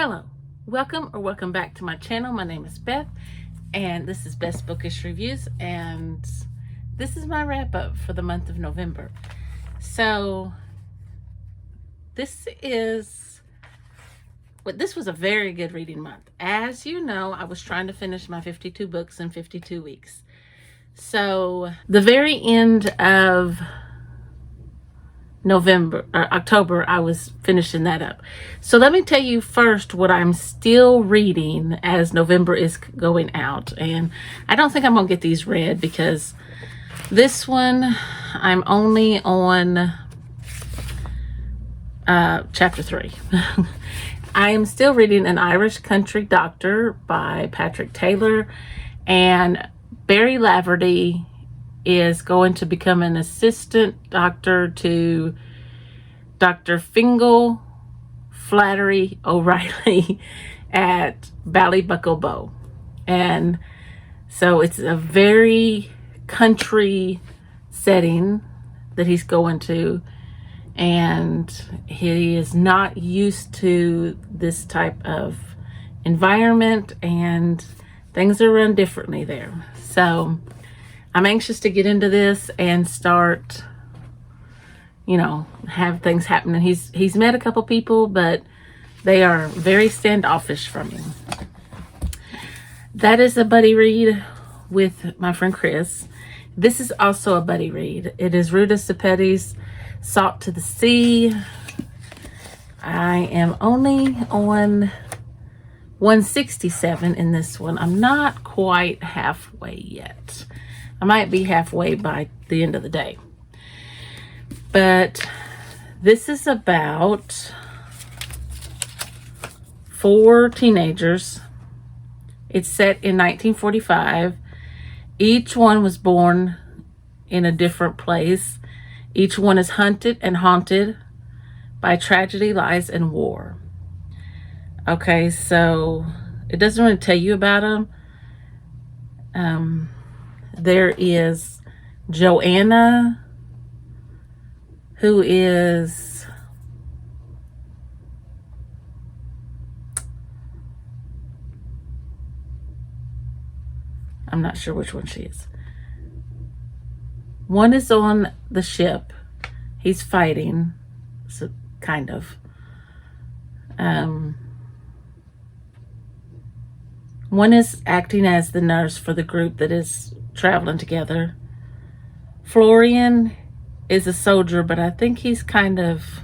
Hello, welcome back to my channel. My name is Beth and this is Best Bookish Reviews, and this is my wrap up for the month of November. So this was a very good reading month. As you know, I was trying to finish my 52 books in 52 weeks. So the very end of October, I was finishing that up. So let me tell you first what I'm still reading as November is going out. And I don't think I'm going to get these read because this one, I'm only on chapter 3. I am still reading An Irish Country Doctor by Patrick Taylor, and Barry Laverty is going to become an assistant doctor to Dr. Fingal Flattery O'Reilly at Ballybuckle. And so it's a very country setting that he's going to, and he is not used to this type of environment, and things are run differently there. So I'm anxious to get into this and start, have things happen. And he's met a couple people, but they are very standoffish from him. That is a buddy read with my friend Chris. This is also a buddy read. It is Ruta Sepetys' Salt to the Sea. I am only on 167 in this one. I'm not quite halfway yet. I might be halfway by the end of the day. But this is about 4 teenagers. It's set in 1945. Each one was born in a different place. Each one is hunted and haunted by tragedy, lies, and war. Okay, so it doesn't really tell you about them. There is Joanna, who is I'm not sure which one she is. One is on the ship. He's fighting, so kind of. One is acting as the nurse for the group that is traveling together. Florian is a soldier, but I think he's kind of,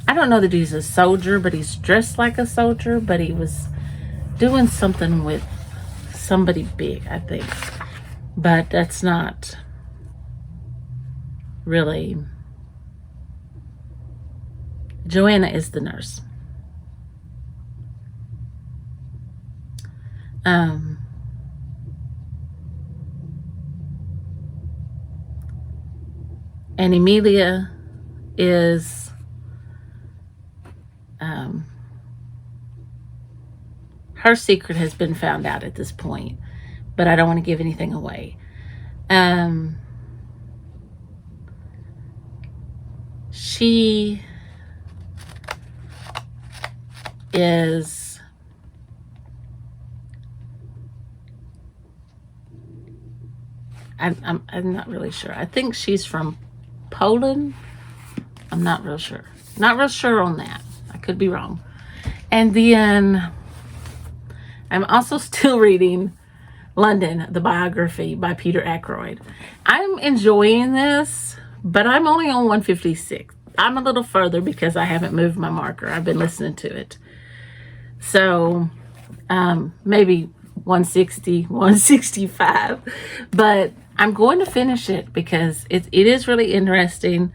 I don't know that he's a soldier, but he's dressed like a soldier, but he was doing something with somebody big, I think. But that's not really. Joanna is the nurse. And Emilia is her secret has been found out at this point, but I don't want to give anything away. She is I'm not really sure. I think she's from Poland. I'm not real sure. Not real sure on that. I could be wrong. And then I'm also still reading London, the biography by Peter Ackroyd. I'm enjoying this, but I'm only on 156. I'm a little further because I haven't moved my marker. I've been listening to it. So maybe 160, 165. But I'm going to finish it because it is really interesting.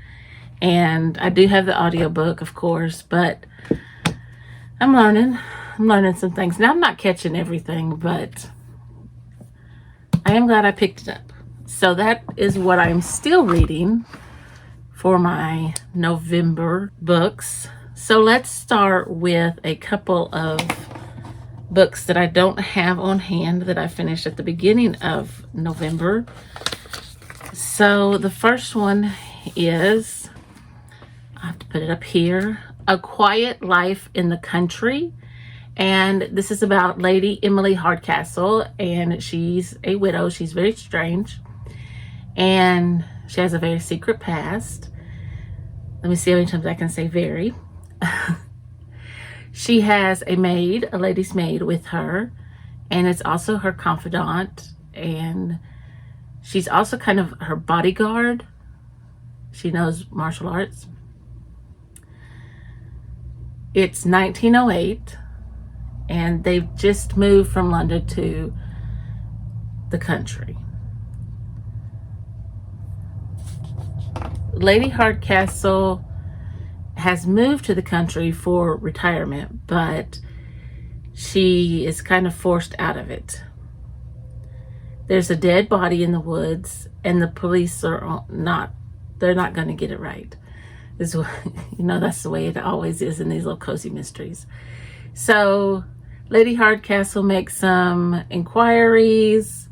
And I do have the audiobook, of course, but I'm learning some things. Now, I'm not catching everything, but I am glad I picked it up. So that is what I'm still reading for my November books. So let's start with a couple of books that I don't have on hand that I finished at the beginning of November. So the first one is, I have to put it up here, A Quiet Life in the Country And this is about Lady Emily Hardcastle, and she's a widow. She's very strange, and she has a very secret past. Let me see how many times I can say very. She has a maid, a lady's maid with her, and it's also her confidant, and she's also kind of her bodyguard. She knows martial arts. It's 1908, and they've just moved from London to the country. Lady Hardcastle has moved to the country for retirement, but she is kind of forced out of it. There's a dead body in the woods, and the police are they're not going to get it right. That's the way it always is in these little cozy mysteries. So Lady Hardcastle makes some inquiries,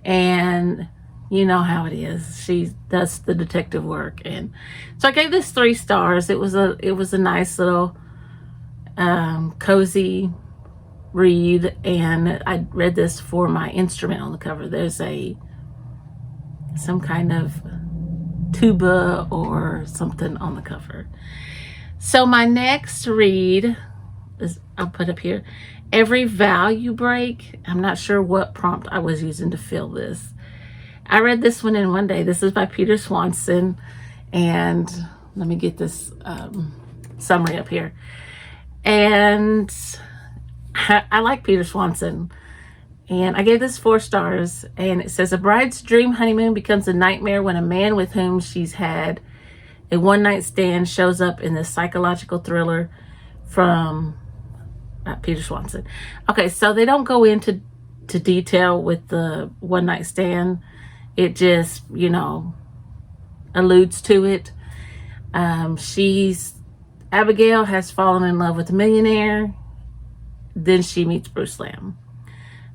and you know how it is. She does the detective work, and so I gave this 3 stars. It was a nice little cozy read, and I read this for my instrument on the cover. There's some kind of tuba or something on the cover. So my next read is, I'll put up here, Every Value Break. I'm not sure what prompt I was using to fill this. I read this one in one day. This is by Peter Swanson, and let me get this summary up here. And I like Peter Swanson, and I gave this 4 stars, and it says, a bride's dream honeymoon becomes a nightmare when a man with whom she's had a one-night stand shows up in this psychological thriller from Peter Swanson. Okay, so they don't go into detail with the one-night stand. It just, alludes to it. Abigail has fallen in love with a millionaire. Then she meets Bruce Lamb.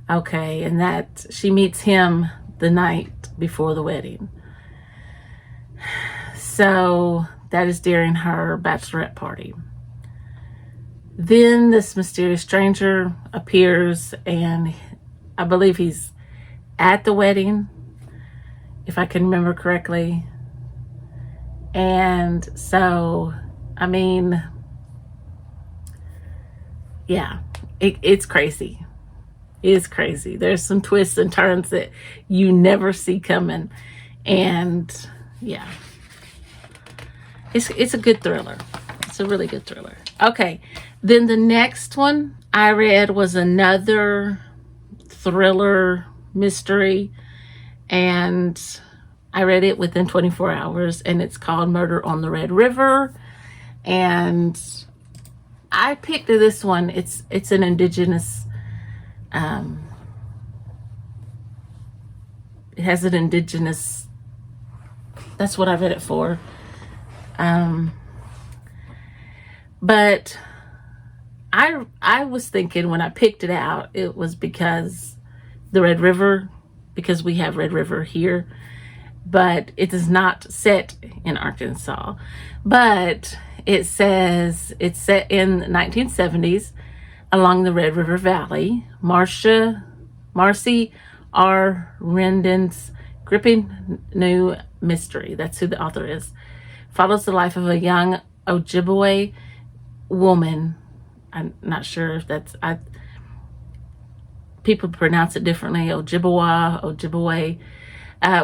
Okay, and that she meets him the night before the wedding. So that is during her bachelorette party. Then this mysterious stranger appears, and I believe he's at the wedding, if I can remember correctly. And so, yeah, it's crazy. It's crazy. There's some twists and turns that you never see coming. And yeah, it's a good thriller. It's a really good thriller. Okay, then the next one I read was another thriller mystery, and I read it within 24 hours, and it's called Murder on the Red River. And I picked this one. It's an indigenous, it has an indigenous, that's what I read it for. But I was thinking when I picked it out, it was because the Red River, because we have Red River here, but it is not set in Arkansas. But it says it's set in the 1970s along the Red River Valley. Marcy R. Rendon's gripping new mystery, that's who the author is, follows the life of a young Ojibwe woman. I'm not sure if that's, people pronounce it differently, Ojibwe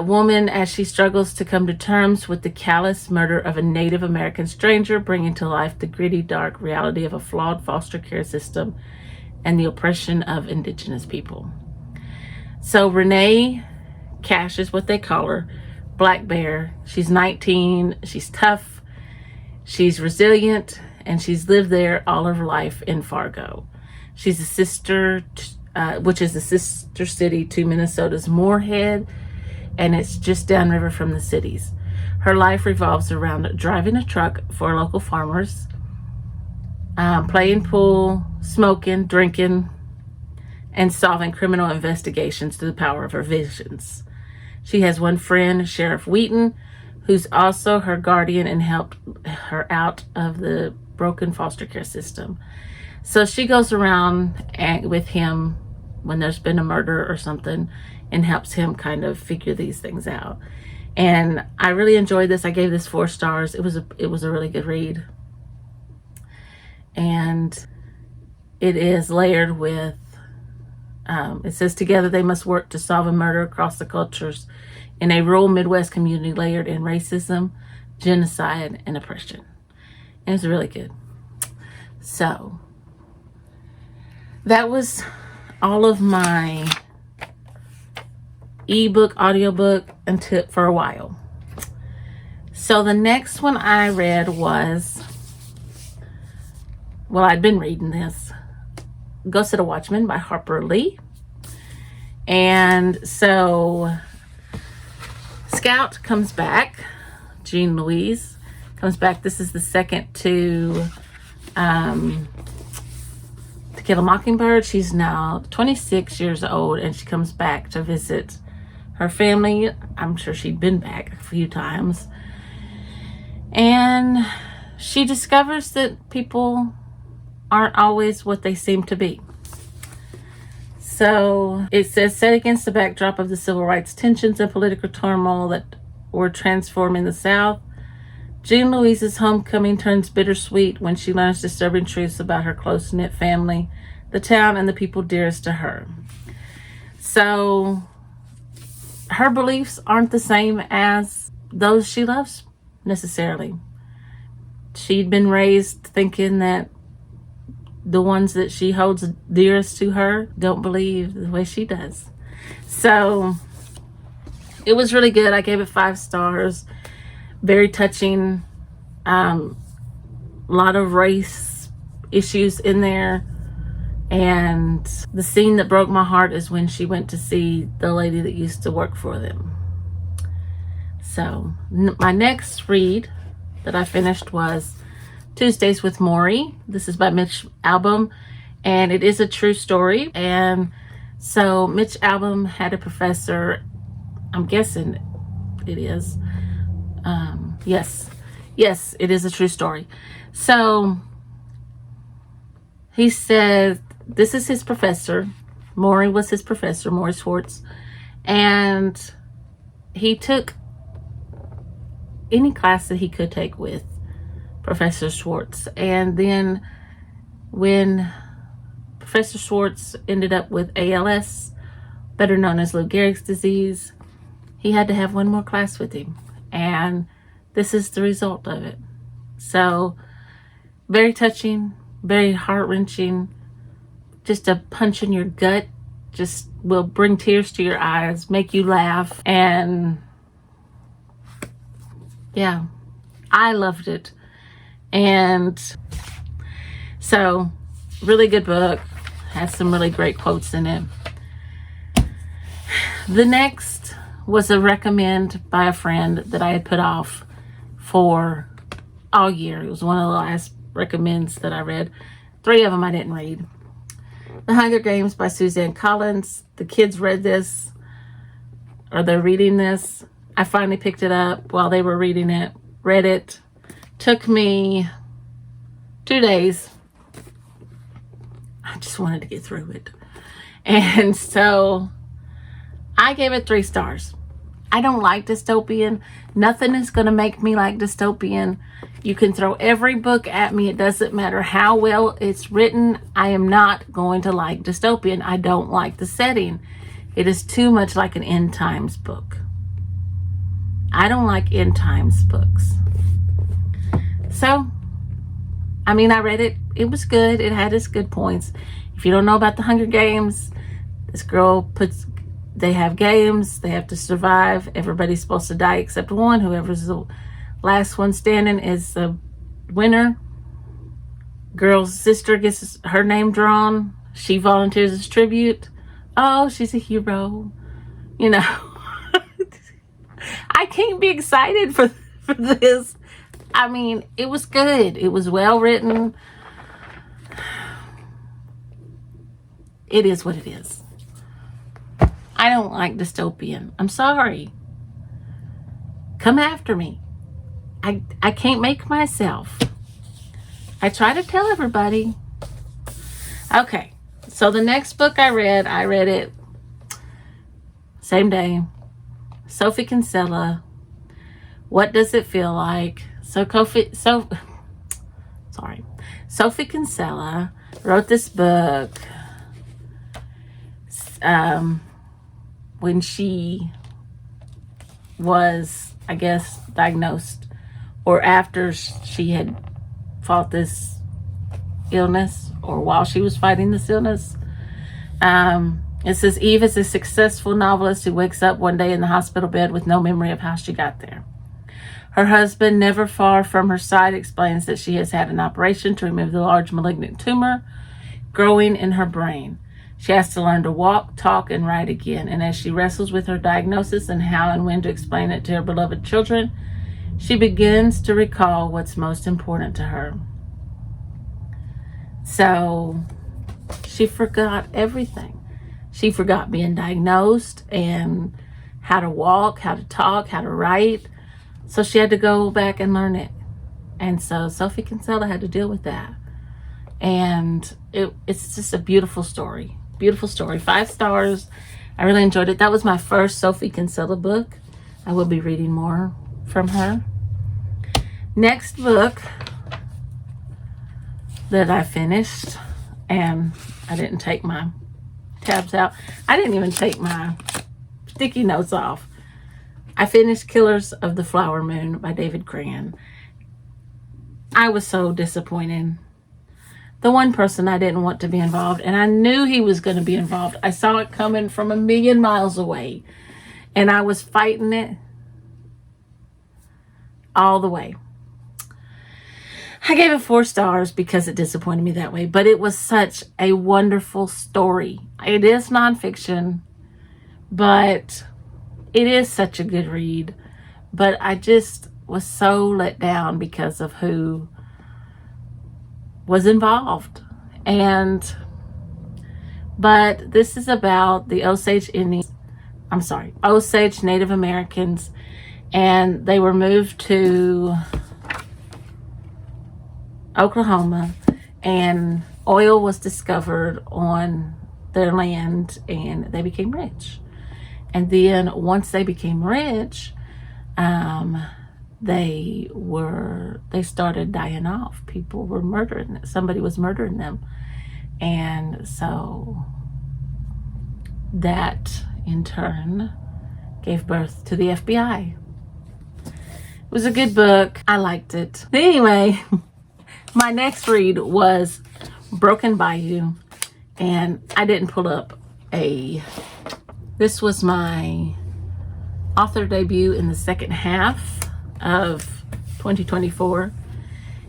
woman, as she struggles to come to terms with the callous murder of a Native American stranger, bringing to life the gritty, dark reality of a flawed foster care system and the oppression of indigenous people. So Renee Cash is what they call her, Black Bear. She's 19, she's tough, she's resilient, and she's lived there all of her life in Fargo. She's a sister, which is a sister city to Minnesota's Moorhead, and it's just downriver from the cities. Her life revolves around driving a truck for local farmers, playing pool, smoking, drinking, and solving criminal investigations through the power of her visions. She has one friend, Sheriff Wheaton, who's also her guardian and helped her out of the broken foster care system. So she goes around with him when there's been a murder or something and helps him kind of figure these things out. And I really enjoyed this. I gave this 4 stars. It was a really good read. And it is layered with, it says, together they must work to solve a murder across the cultures in a rural Midwest community layered in racism, genocide, and oppression. And it's really good. So that was all of my ebook, audiobook until for a while. So the next one I read was, well, I'd been reading this, Go Sit a Watchman by Harper Lee. And so Scout comes back. Jean Louise comes back. This is the second to Kill a Mockingbird. She's now 26 years old, and she comes back to visit her family. I'm sure she'd been back a few times. And she discovers that people aren't always what they seem to be. So it says, set against the backdrop of the civil rights tensions and political turmoil that were transforming the South, Jean Louise's homecoming turns bittersweet when she learns disturbing truths about her close-knit family, the town, and the people dearest to her. So her beliefs aren't the same as those she loves necessarily. She'd been raised thinking that the ones that she holds dearest to her don't believe the way she does. So it was really good. I gave it 5 stars. Very touching. A lot of race issues in there. And the scene that broke my heart is when she went to see the lady that used to work for them. So my next read that I finished was Tuesdays with Morrie. This is by Mitch Albom, and it is a true story. And so Mitch Albom had a professor, I'm guessing it is. Yes, it is a true story. So he said, this is his professor. Morrie was his professor, Morrie Schwartz. And he took any class that he could take with Professor Schwartz. And then when Professor Schwartz ended up with ALS, better known as Lou Gehrig's disease, he had to have one more class with him. And this is the result of it. So very touching, very heart-wrenching, just a punch in your gut, just will bring tears to your eyes, make you laugh. And yeah, I loved it. And so really good book, has some really great quotes in it. The next was a recommend by a friend that I had put off for all year. It was one of the last recommends that I read. 3 of them I didn't read. The Hunger Games by Suzanne Collins. The kids read this, or they're reading this. I finally picked it up while they were reading it, read it. Took me 2 days. I just wanted to get through it. And so I gave it 3 stars. I don't like dystopian. Nothing is going to make me like dystopian. You can throw every book at me. It doesn't matter how well it's written. I am not going to like dystopian. I don't like the setting. It is too much like an end times book. I don't like end times books. So, I mean, I read it. It was good. It had its good points. If you don't know about the Hunger Games, this girl they have games. They have to survive. Everybody's supposed to die except one. Whoever's the last one standing is the winner. Girl's sister gets her name drawn. She volunteers as tribute. Oh, she's a hero. You know. I can't be excited for this. I mean, it was good. It was well written. It is what it is. I don't like dystopian. I'm sorry. Come after me. I can't make myself. I try to tell everybody. Okay, so the next book I read it same day. Sophie Kinsella, What Does It Feel Like? Sophie Kinsella wrote this book when she was, I guess, diagnosed, or after she had fought this illness, or while she was fighting this illness. It says, Eve is a successful novelist who wakes up one day in the hospital bed with no memory of how she got there. Her husband, never far from her side, explains that she has had an operation to remove the large malignant tumor growing in her brain. She has to learn to walk, talk, and write again. And as she wrestles with her diagnosis and how and when to explain it to her beloved children, she begins to recall what's most important to her. So she forgot everything. She forgot being diagnosed and how to walk, how to talk, how to write. So she had to go back and learn it. And so Sophie Kinsella had to deal with that. And it's just a beautiful story. Beautiful story. 5 stars. I really enjoyed it. That was my first Sophie Kinsella book. I will be reading more from her. Next book that I finished, and I didn't take my tabs out. I didn't even take my sticky notes off. I finished Killers of the Flower Moon by David Grann. I was so disappointed. The one person I didn't want to be involved, and I knew he was going to be involved. I saw it coming from a million miles away, and I was fighting it all the way. I gave it 4 stars because it disappointed me that way, but it was such a wonderful story. It is nonfiction, but it is such a good read. But I just was so let down because of who was involved. But this is about the Osage Native Americans, and they were moved to Oklahoma, and oil was discovered on their land, and they became rich. And then once they became rich, they started dying off. People were murdering. Somebody was murdering them, and so that in turn gave birth to the FBI. It was a good book. I liked it. Anyway. My next read was Broken Bayou, and I didn't pull up this was my author debut in the second half of 2024,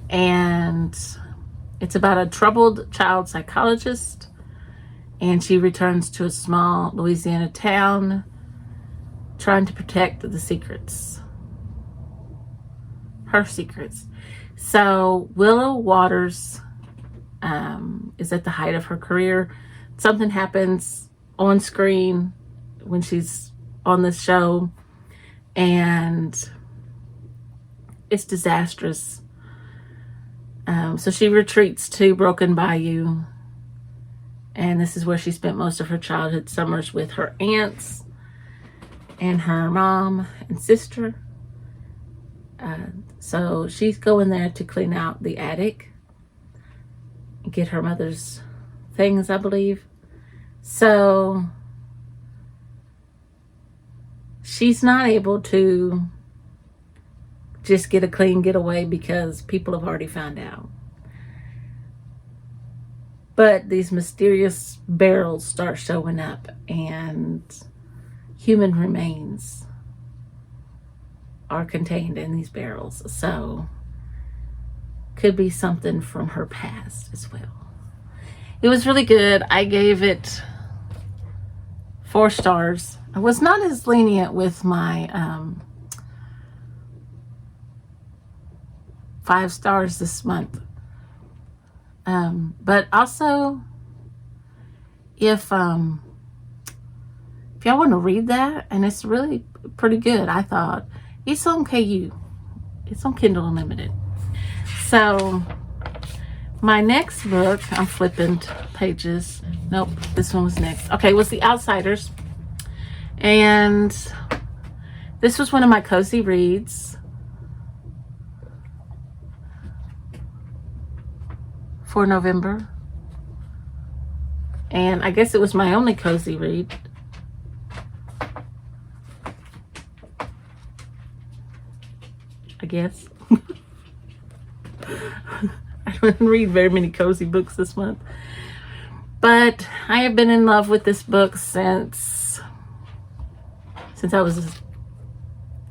and it's about a troubled child psychologist, and she returns to a small Louisiana town trying to protect her secrets. So Willow Waters is at the height of her career. Something happens on screen when she's on this show, and it's disastrous. So she retreats to Broken Bayou, and this is where she spent most of her childhood summers with her aunts and her mom and sister. So she's going there to clean out the attic and get her mother's things, I believe. So she's not able to just get a clean getaway because people have already found out. But these mysterious barrels start showing up, and human remains are contained in these barrels. So could be something from her past as well. It was really good. I gave it 4 stars. I was not as lenient with my 5 stars this month. But also, if y'all want to read that, and it's really pretty good, I thought, it's on KU. It's on Kindle Unlimited. So My next book, I'm flipping pages. Nope, this one was next. Okay, was The Outsiders. And this was one of my cozy reads for November. And I guess it was my only cozy read. I guess. I don't read very many cozy books this month. But I have been in love with this book since I was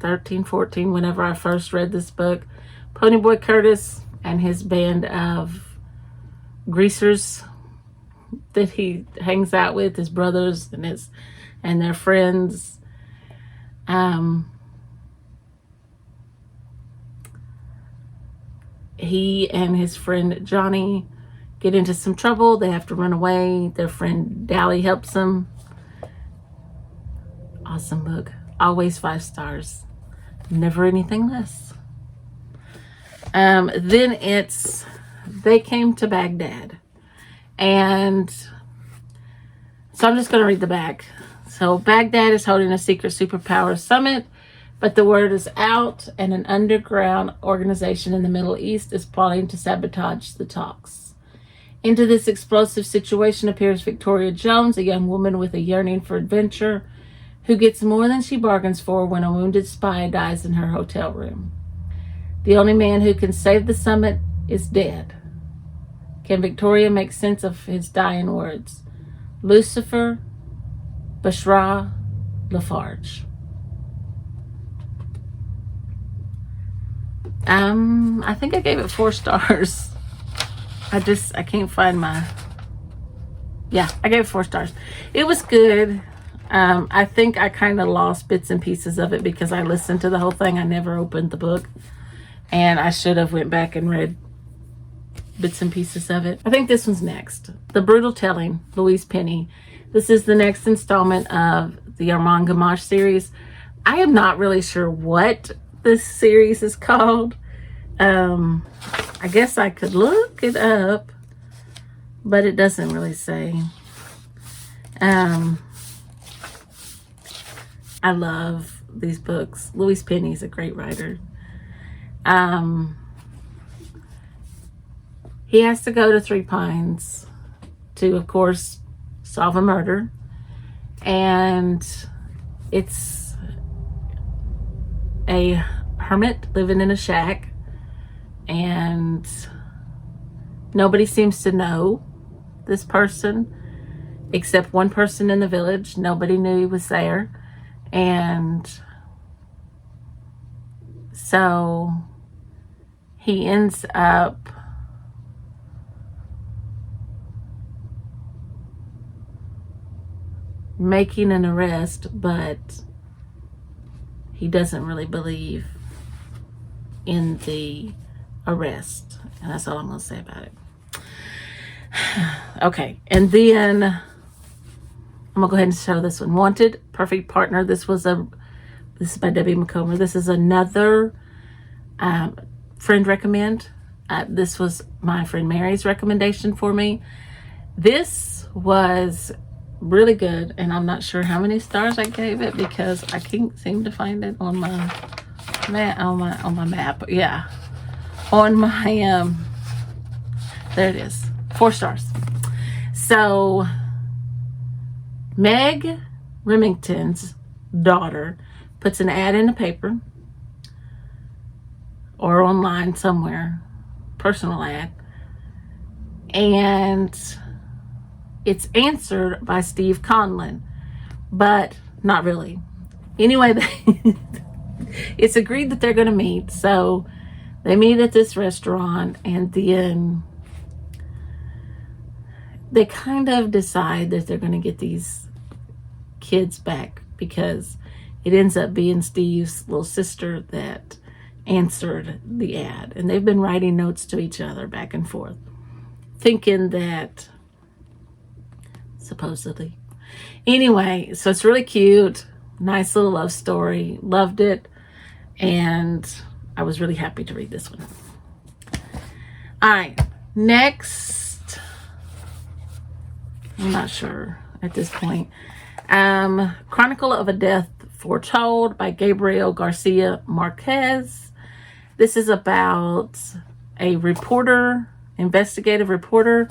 13, 14, whenever I first read this book. Ponyboy Curtis and his band of greasers that he hangs out with, his brothers and their friends. He and his friend Johnny get into some trouble. They have to run away. Their friend Dally helps them. Awesome book. Always 5 stars. Never anything less. Then it's They Came to Baghdad. And so I'm just going to read the back. So Baghdad is holding a secret superpower summit, but the word is out and an underground organization in the Middle East is plotting to sabotage the talks. Into this explosive situation appears Victoria Jones, a young woman with a yearning for adventure, who gets more than she bargains for when a wounded spy dies in her hotel room. The only man who can save the summit is dead. Can Victoria make sense of his dying words? Lucifer Bashra Lafarge. I think I gave it 4 stars. I can't find my... Yeah, I gave it 4 stars. It was good. I think I kind of lost bits and pieces of it because I listened to the whole thing. I never opened the book. And I should have went back and read bits and pieces of it. I think this one's next. The Brutal Telling, Louise Penny. This is the next installment of the Armand Gamache series. I am not really sure what this series is called. I guess I could look it up, but it doesn't really say. I love these books. Louise Penny is a great writer. He has to go to Three Pines to, of course, solve a murder. And it's a hermit living in a shack. And nobody seems to know this person except one person in the village. Nobody knew he was there. And so he ends up making an arrest, but he doesn't really believe in the arrest. And that's all I'm going to say about it. Okay, and then I'm going to go ahead and show this one. Wanted, Perfect Partner. This is by Debbie McComber. This is another friend recommend. This was my friend Mary's recommendation for me. This was really good, and I'm not sure how many stars I gave it because I can't seem to find it on my map. Yeah, on my there it is. 4 stars. So Meg Remington's daughter puts an ad in the paper or online somewhere, personal ad, and it's answered by Steve Conlon, but not really. Anyway, it's agreed that they're going to meet. So they meet at this restaurant, and then they kind of decide that they're going to get these kids back because it ends up being Steve's little sister that answered the ad. And they've been writing notes to each other back and forth, thinking that supposedly. Anyway, so it's really cute. Nice little love story. Loved it. And I was really happy to read this one. All right. Next, I'm not sure at this point. Chronicle of a Death Foretold by Gabriel Garcia Marquez. This is about a reporter, investigative reporter,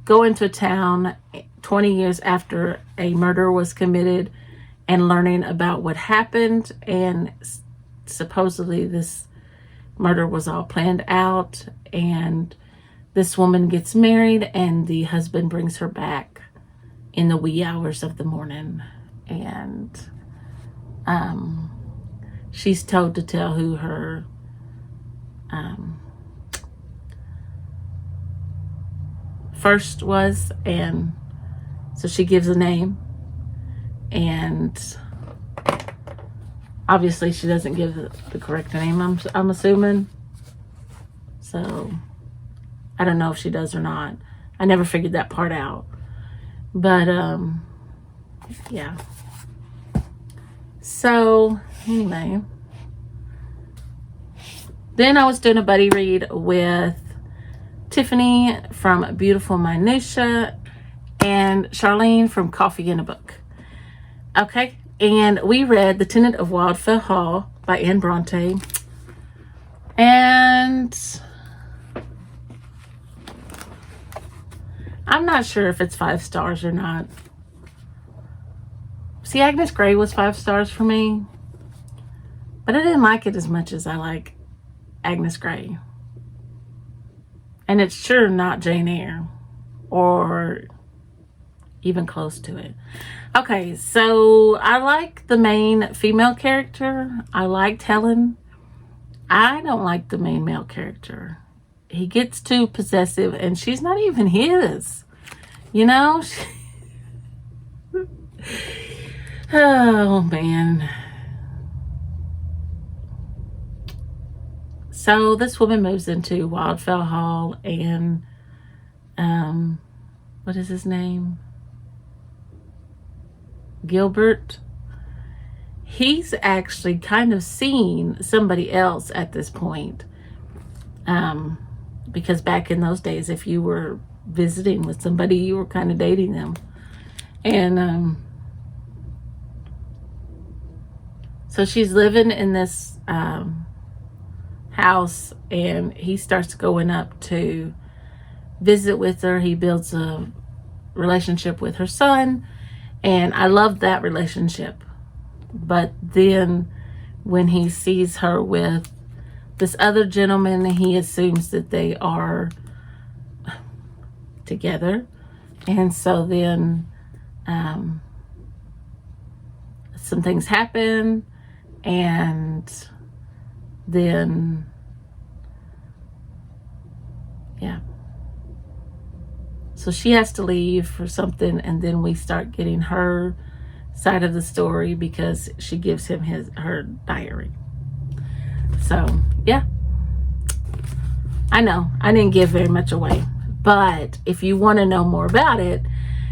going to a town 20 years after a murder was committed and learning about what happened. And supposedly this murder was all planned out, and this woman gets married and the husband brings her back in the wee hours of the morning, and she's told to tell who her first was, and so she gives a name, and obviously she doesn't give the correct name, I'm assuming. So I don't know if she does or not. I never figured that part out. But yeah. So anyway, then I was doing a buddy read with Tiffany from Beautiful Minutia and Charlene from Coffee in a Book. Okay, and we read The Tenant of Wildfell Hall by Anne Bronte. And I'm not sure if it's 5 stars or not. See, Agnes Grey was 5 stars for me, but I didn't like it as much as I like Agnes Grey. And it's sure not Jane Eyre, or even close to it. Okay, so I like the main female character. I liked Helen. I don't like the main male character. He gets too possessive, and she's not even his. You know? Oh, man. So this woman moves into Wildfell Hall, and what is his name? Gilbert. He's actually kind of seen somebody else at this point. Because back in those days, if you were visiting with somebody, you were kind of dating them. And so she's living in this house, and he starts going up to visit with her. He builds a relationship with her son, and I love that relationship. But then when he sees her with this other gentleman, he assumes that they are together. And so then some things happen, and then yeah, so she has to leave for something, and then we start getting her side of the story because she gives him her diary. So yeah, I know I didn't give very much away, but if you want to know more about it,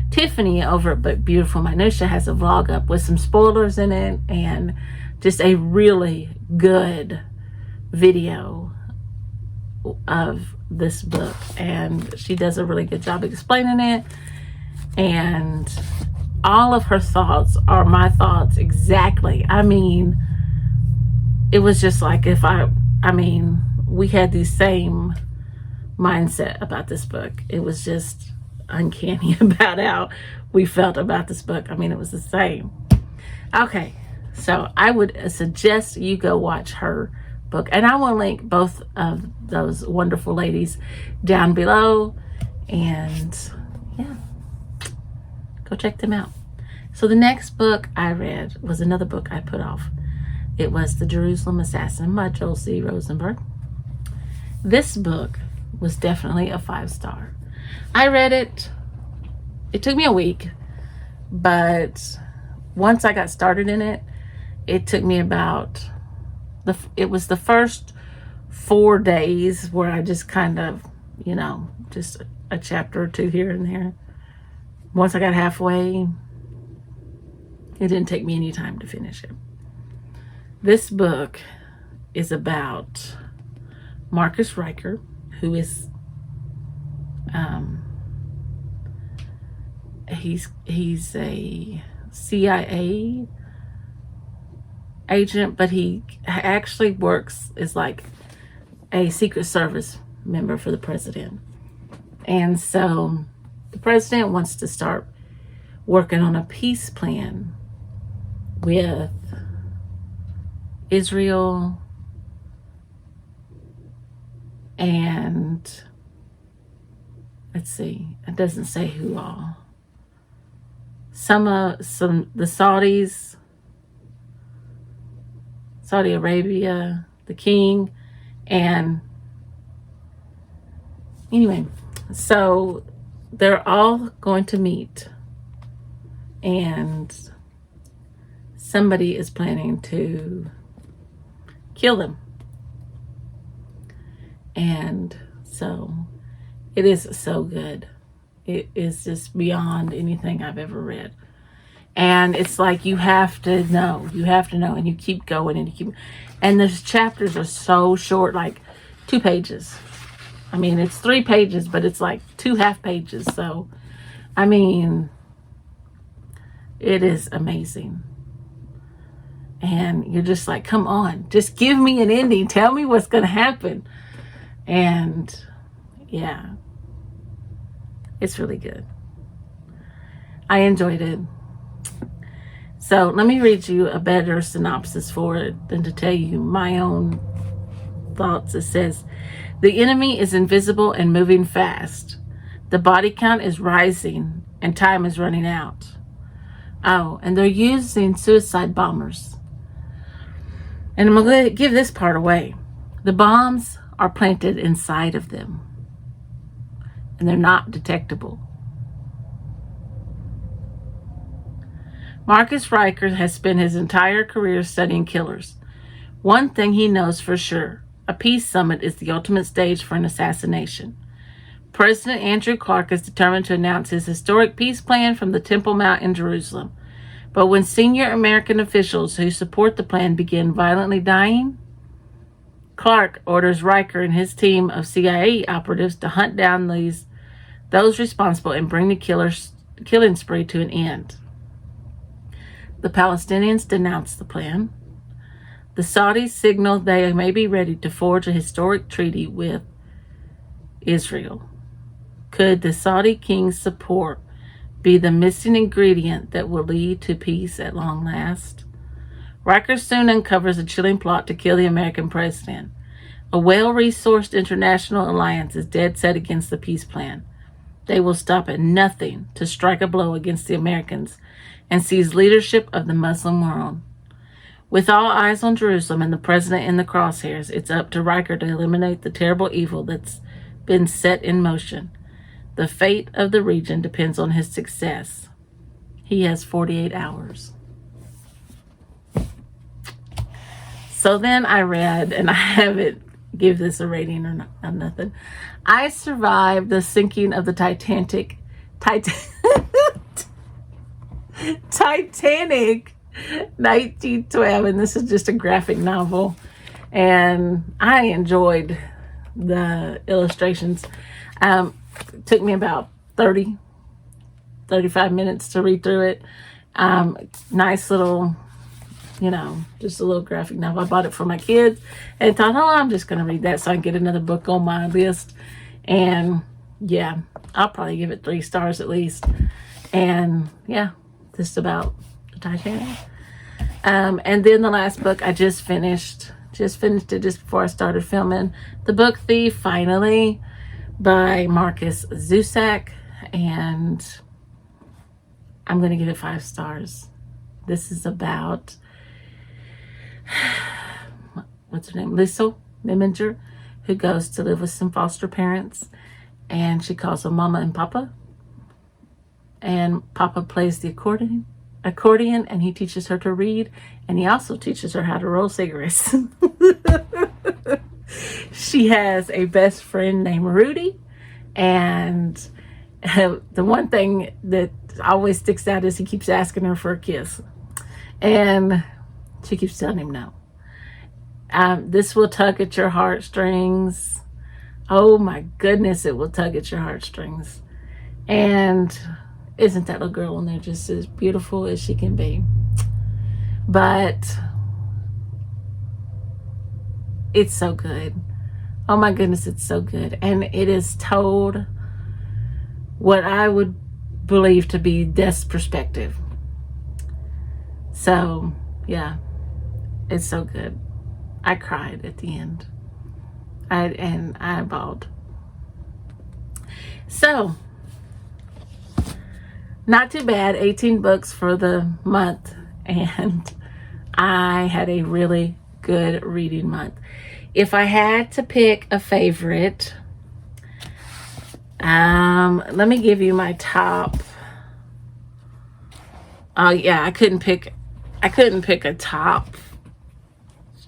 Tiffany over at Beautiful Minutia has a vlog up with some spoilers in it, and just a really good video of this book, and she does a really good job explaining it, and all of her thoughts are my thoughts exactly. I mean, it was just like if we had the same mindset about this book. It was just uncanny about how we felt about this book. I mean, it was the same. Okay, so I would suggest you go watch her book, and I will link both of those wonderful ladies down below, and yeah, go check them out. So the next book I read was another book I put off. It was The Jerusalem Assassin by Joel C. Rosenberg. This book was definitely a 5-star. I read it. It took me a week, but once I got started in it, it took me about it was the first 4 days where I just kind of, just a chapter or two here and there. Once I got halfway, it didn't take me any time to finish it. This book is about Marcus Riker, who is Um, he's a CIA agent, but he actually works as like a Secret Service member for the president. And so the president wants to start working on a peace plan with Israel and, let's see, it doesn't say who all. The Saudis, Saudi Arabia, the king, and anyway, so they're all going to meet, and somebody is planning to kill them. And so it is so good. It is just beyond anything I've ever read. And it's like you have to know, and you keep going and the chapters are so short, like 2 pages. I mean, it's 3 pages, but it's like 2 half pages. So, I mean, it is amazing. And you're just like, come on, just give me an ending. Tell me what's going to happen. And yeah, it's really good. I enjoyed it. So let me read you a better synopsis for it than to tell you my own thoughts. It says, the enemy is invisible and moving fast. The body count is rising and time is running out. Oh, and they're using suicide bombers. And I'm going to give this part away. The bombs are planted inside of them, and they're not detectable. Marcus Riker has spent his entire career studying killers. One thing he knows for sure, a peace summit is the ultimate stage for an assassination. President Andrew Clark is determined to announce his historic peace plan from the Temple Mount in Jerusalem. But when senior American officials who support the plan begin violently dying, Clark orders Riker and his team of CIA operatives to hunt down those responsible and bring the killing spree to an end. The Palestinians denounce the plan. The Saudis signal they may be ready to forge a historic treaty with Israel. Could the Saudi king's support be the missing ingredient that will lead to peace at long last? Riker soon uncovers a chilling plot to kill the American president. A well-resourced international alliance is dead set against the peace plan. They will stop at nothing to strike a blow against the Americans and seize leadership of the Muslim world. With all eyes on Jerusalem and the president in the crosshairs, it's up to Riker to eliminate the terrible evil that's been set in motion. The fate of the region depends on his success. He has 48 hours. So then I read, and I haven't give this a rating or nothing. I survived the sinking of the Titanic 1912, and this is just a graphic novel, and I enjoyed the illustrations. It took me about 35 minutes to read through it. Nice little, just a little graphic novel. I bought it for my kids and thought, I'm just going to read that so I can get another book on my list. And yeah, I'll probably give it 3 stars at least. And yeah, just about the Titanic. And then the last book I just finished it just before I started filming. The Book Thief, finally, by Markus Zusak. And I'm going to give it 5 stars. This is about, what's her name? Liesl Meminger, who goes to live with some foster parents. And she calls them Mama and Papa. And Papa plays the accordion, and he teaches her to read, and he also teaches her how to roll cigarettes. She has a best friend named Rudy, and the one thing that always sticks out is he keeps asking her for a kiss, and she keeps telling him no. This will tug at your heartstrings. Oh my goodness, it will tug at your heartstrings. And isn't that little girl in there just as beautiful as she can be? But it's so good. Oh my goodness, it's so good. And it is told what I would believe to be Death's perspective. So, yeah, it's so good. I cried at the end. I bawled. So, not too bad. 18 books for the month. And I had a really good reading month. If I had to pick a favorite, let me give you my top. Oh yeah, I couldn't pick a top.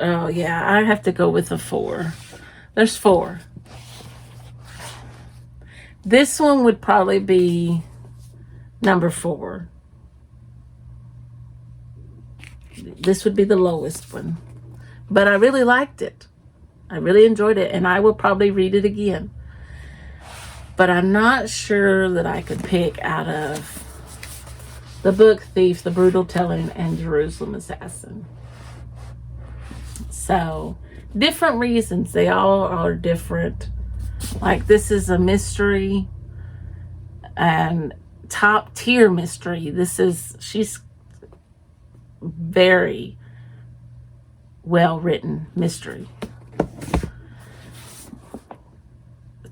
Oh yeah, I have to go with a 4. There's 4. This one would probably be number 4. This would be the lowest one. But I really liked it. I really enjoyed it, and I will probably read it again. But I'm not sure that I could pick out of The Book Thief, The Brutal Telling, and Jerusalem Assassin. So, different reasons. They all are different. Like, this is a mystery and top tier mystery. She's very well written mystery.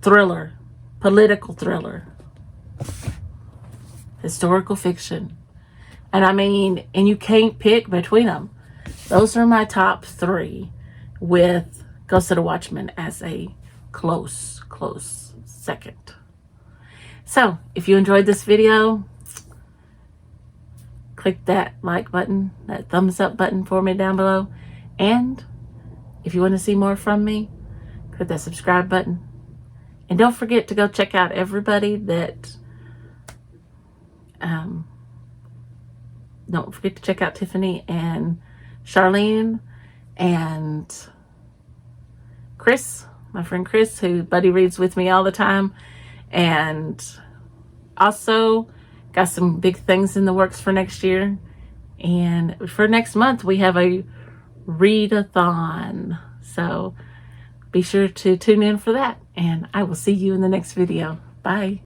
Thriller, political thriller, historical fiction. And you can't pick between them. Those are my top 3, with Ghost of the Watchman as a close second. So, if you enjoyed this video, click that like button, that thumbs up button for me down below. And if you want to see more from me, click that subscribe button. And don't forget to go check out everybody that, don't forget to check out Tiffany and Charlene and Chris, my friend Chris, who buddy reads with me all the time. And also got some big things in the works for next year. And for next month, we have a readathon. So be sure to tune in for that. And I will see you in the next video. Bye.